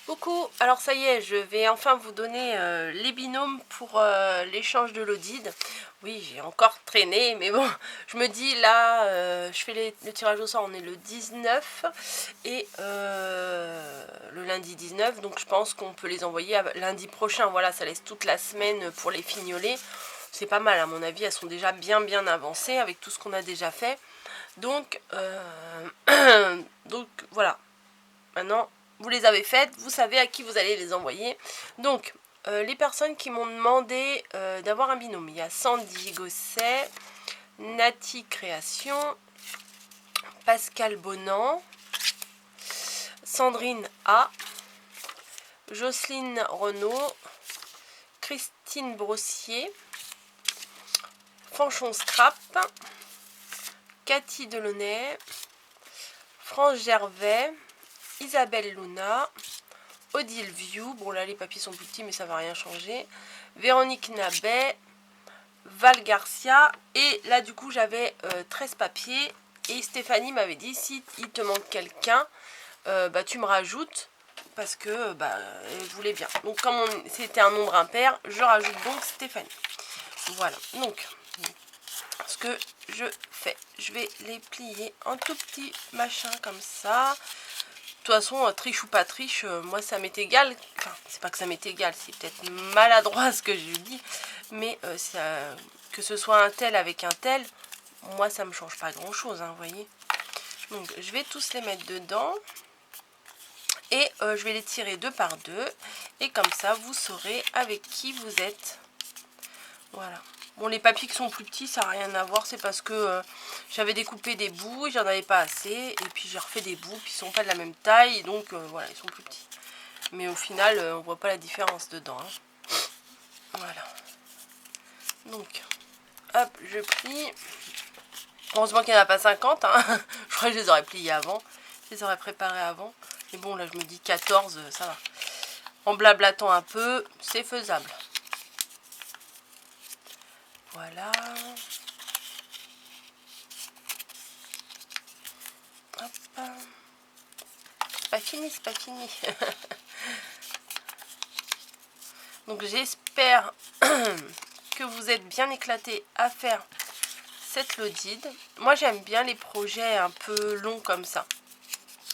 Coucou, alors ça y est, je vais enfin vous donner les binômes pour l'échange de l'Odide. Oui, j'ai encore traîné, mais bon, je me dis là, je fais le tirage au sort, on est le 19 et le lundi 19, donc je pense qu'on peut les envoyer lundi prochain. Voilà, ça laisse toute la semaine pour les fignoler. C'est pas mal, à mon avis, elles sont déjà bien avancées avec tout ce qu'on a déjà fait. Donc, donc voilà, maintenant vous les avez faites, vous savez à qui vous allez les envoyer. Donc, les personnes qui m'ont demandé d'avoir un binôme, il y a Sandy Gosset, Nati Création, Pascal Bonan, Sandrine A, Jocelyne Renaud, Christine Brossier, Fanchon Scrap, Cathy Delaunay, France Gervais, Isabelle Luna, Odile View, bon là les papiers sont plus petits mais ça va rien changer, Véronique Nabet, Val Garcia, et là du coup j'avais 13 papiers et Stéphanie m'avait dit si il te manque quelqu'un, bah tu me rajoutes parce que bah elle voulait bien. Donc comme c'était un nombre impair, je rajoute donc Stéphanie. Voilà, donc ce que je fais, je vais les plier en tout petits machins comme ça. De toute façon, triche ou pas triche, moi ça m'est égal. Enfin, c'est pas que ça m'est égal, c'est peut-être maladroit ce que je dis, mais que ce soit un tel avec un tel, moi ça me change pas grand chose, hein, vous voyez. Donc je vais tous les mettre dedans et je vais les tirer deux par deux, et comme ça vous saurez avec qui vous êtes. Voilà. Bon, les papiers qui sont plus petits, ça n'a rien à voir, c'est parce que j'avais découpé des bouts et j'en avais pas assez, et puis j'ai refait des bouts, puis ils sont pas de la même taille, donc voilà, ils sont plus petits. Mais au final, on voit pas la différence dedans, hein. Voilà. Donc, hop, je plie. Heureusement qu'il n'y en a pas 50, hein. Je crois que je les aurais pliés avant, je les aurais préparés avant. Mais bon, là je me dis 14, ça va. En blablatant un peu, c'est faisable. Voilà. Hop. C'est pas fini, c'est pas fini. Donc j'espère que vous êtes bien éclatés à faire cette Lodide. Moi j'aime bien les projets un peu longs comme ça.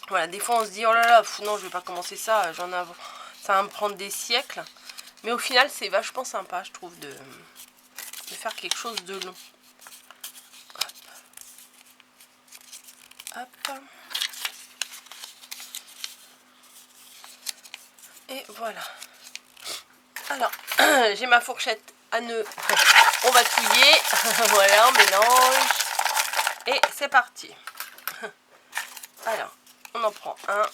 Voilà, des fois on se dit oh là là, non je vais pas commencer ça, ça va me prendre des siècles. Mais au final c'est vachement sympa je trouve de faire quelque chose de long. Hop. Hop. Et voilà. Alors, j'ai ma fourchette à nœud. On va touiller. Voilà, on mélange. Et c'est parti. Alors, on en prend un.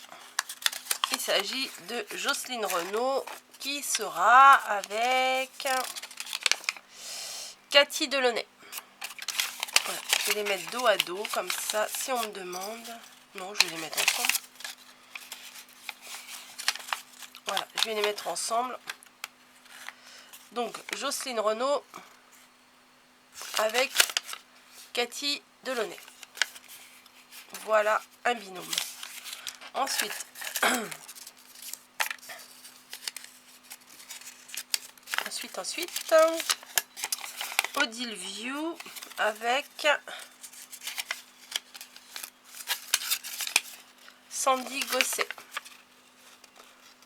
Il s'agit de Jocelyne Renaud qui sera avec Cathy Delaunay. Voilà, je vais les mettre dos à dos comme ça. Si on me demande, non, je vais les mettre ensemble. Voilà, je vais les mettre ensemble. Donc, Jocelyne Renaud avec Cathy Delaunay. Voilà un binôme. Ensuite, ensuite, Odile View avec Sandy Gosset.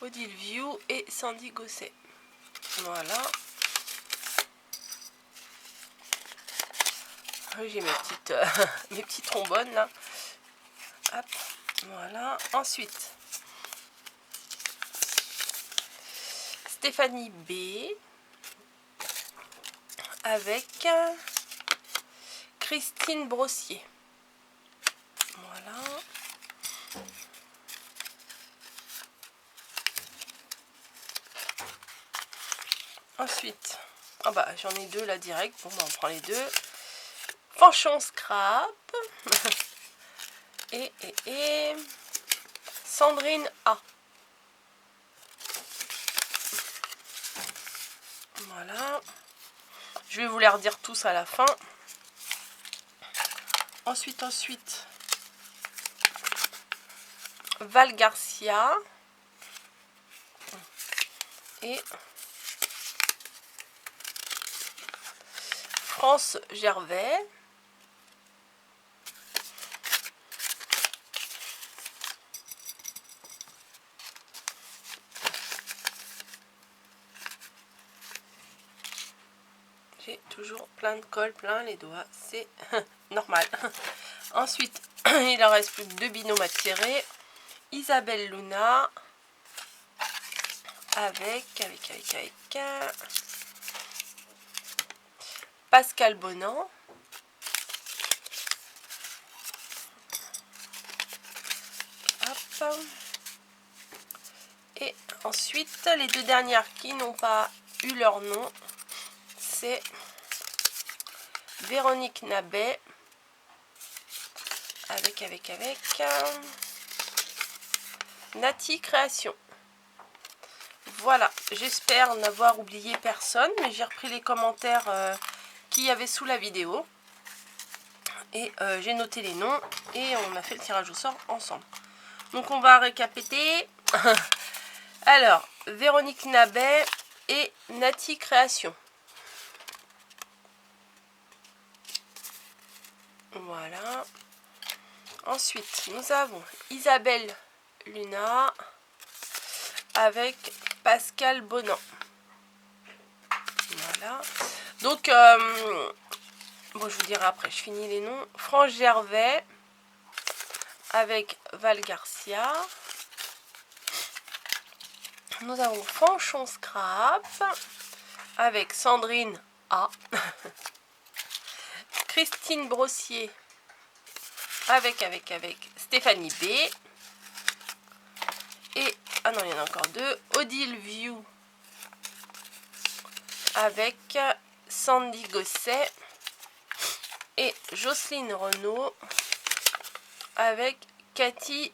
Odile View et Sandy Gosset. Voilà. J'ai mes petits trombones là. Hop, voilà. Ensuite, Stéphanie B avec Christine Brossier. Voilà. Ensuite, ah bah j'en ai deux là direct. Bon bah on prend les deux. Fanchon Scrap et Sandrine A. Voilà. Je vais vous les redire tous à la fin. Ensuite, Val Garcia et France Gervais. J'ai toujours plein de colle, plein les doigts, c'est normal. Ensuite, il en reste plus que 2 binômes à tirer. Isabelle Luna avec Pascal Bonan. Hop. Et ensuite, les 2 dernières qui n'ont pas eu leur nom, c'est Véronique Nabet avec Nati Création. Voilà, j'espère n'avoir oublié personne, mais j'ai repris les commentaires qu'il y avait sous la vidéo. Et j'ai noté les noms et on a fait le tirage au sort ensemble. Donc on va récapituler. Alors, Véronique Nabet et Nati Création. Voilà. Ensuite, nous avons Isabelle Luna avec Pascal Bonan. Voilà. Donc, bon, je vous dirai après, je finis les noms. France Gervais avec Val Garcia. Nous avons Fanchon Scrap avec Sandrine A. Christine Brossier avec Stéphanie B. Et, ah non, il y en a encore 2. Odile View avec Sandy Gosset. Et Jocelyne Renaud avec Cathy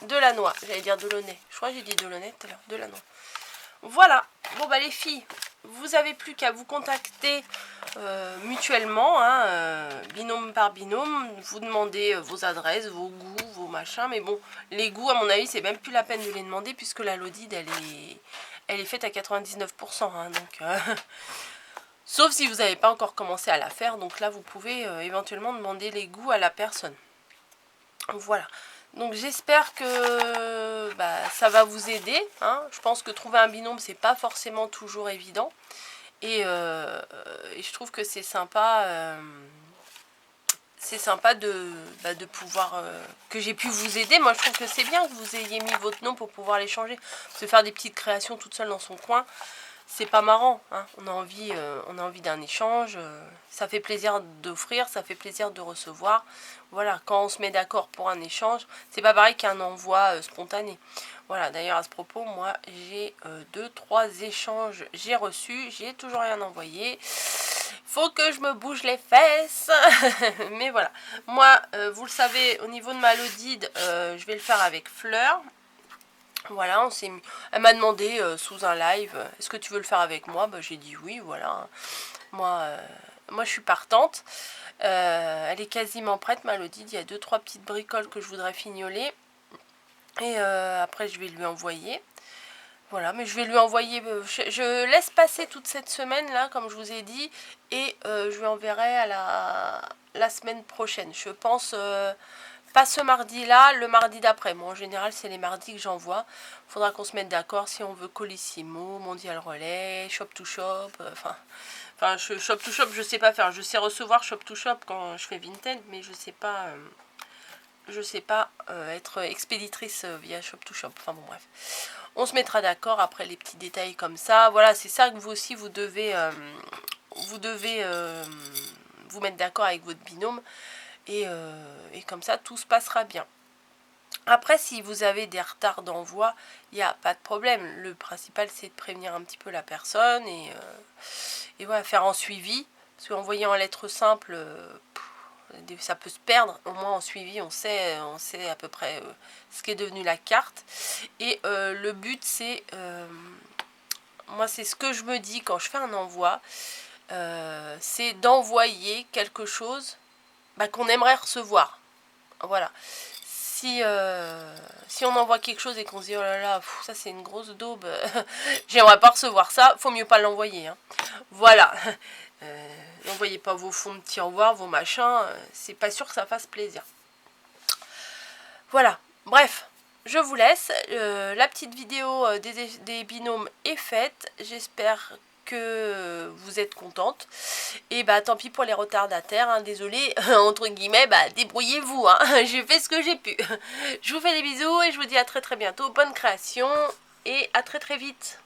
Delannoy. J'allais dire Delaunay. Je crois que j'ai dit Delaunay tout à l'heure. Delannoy. Voilà. Bon, bah les filles, vous n'avez plus qu'à vous contacter mutuellement, hein, binôme par binôme. Vous demandez vos adresses, vos goûts, vos machins. Mais bon, les goûts, à mon avis, c'est même plus la peine de les demander puisque la Lodide, elle est faite à 99%. Hein, donc, sauf si vous n'avez pas encore commencé à la faire. Donc là, vous pouvez éventuellement demander les goûts à la personne. Voilà. Donc j'espère que ça va vous aider. Hein. Je pense que trouver un binôme, c'est pas forcément toujours évident. Et je trouve que c'est sympa. C'est sympa de pouvoir que j'ai pu vous aider. Moi je trouve que c'est bien que vous ayez mis votre nom pour pouvoir les changer. Se faire des petites créations toute seule dans son coin, c'est pas marrant, hein. On a envie d'un échange, ça fait plaisir d'offrir, ça fait plaisir de recevoir. Voilà, quand on se met d'accord pour un échange, c'est pas pareil qu'un envoi spontané. Voilà, d'ailleurs à ce propos, moi j'ai 2-3 échanges, j'ai reçu, j'ai toujours rien envoyé. Faut que je me bouge les fesses. Mais voilà, moi vous le savez, au niveau de ma Lodide, je vais le faire avec Fleur. Voilà, elle m'a demandé sous un live, est-ce que tu veux le faire avec moi? J'ai dit oui, voilà. Moi je suis partante. Elle est quasiment prête, ma Lodide. Il y a 2-3 petites bricoles que je voudrais fignoler. Et après, je vais lui envoyer. Voilà, mais je vais lui envoyer... je laisse passer toute cette semaine-là, comme je vous ai dit. Et je lui enverrai à la semaine prochaine. Je pense... pas ce mardi-là, le mardi d'après. Moi, en général, c'est les mardis que j'envoie. Il faudra qu'on se mette d'accord si on veut Colissimo, Mondial Relais, Shop to Shop. Enfin, Shop to Shop, je sais pas faire. Je sais recevoir Shop to Shop quand je fais Vinted, mais je sais pas être expéditrice via Shop to Shop. Enfin bon, bref. On se mettra d'accord après les petits détails comme ça. Voilà, c'est ça que vous aussi, vous devez vous mettre d'accord avec votre binôme. Et comme ça, tout se passera bien. Après, si vous avez des retards d'envoi, il n'y a pas de problème. Le principal, c'est de prévenir un petit peu la personne et voilà, faire un suivi. Parce qu'envoyer en lettres simples, ça peut se perdre. Au moins, en suivi, on sait à peu près ce qu'est devenu la carte. Et le but, c'est... moi, c'est ce que je me dis quand je fais un envoi. C'est d'envoyer quelque chose qu'on aimerait recevoir. Voilà. si on envoie quelque chose et qu'on se dit oh là là, ça c'est une grosse daube, j'aimerais pas recevoir ça, faut mieux pas l'envoyer. Hein. Voilà. N'envoyez pas vos fonds de petits au revoir, vos machins, c'est pas sûr que ça fasse plaisir. Voilà, bref, je vous laisse. La petite vidéo des binômes est faite. J'espère que vous êtes contente. Et bah tant pis pour les retardataires, hein, désolé, entre guillemets, bah débrouillez-vous. Hein. J'ai fait ce que j'ai pu. Je vous fais des bisous et je vous dis à très très bientôt. Bonne création et à très très vite.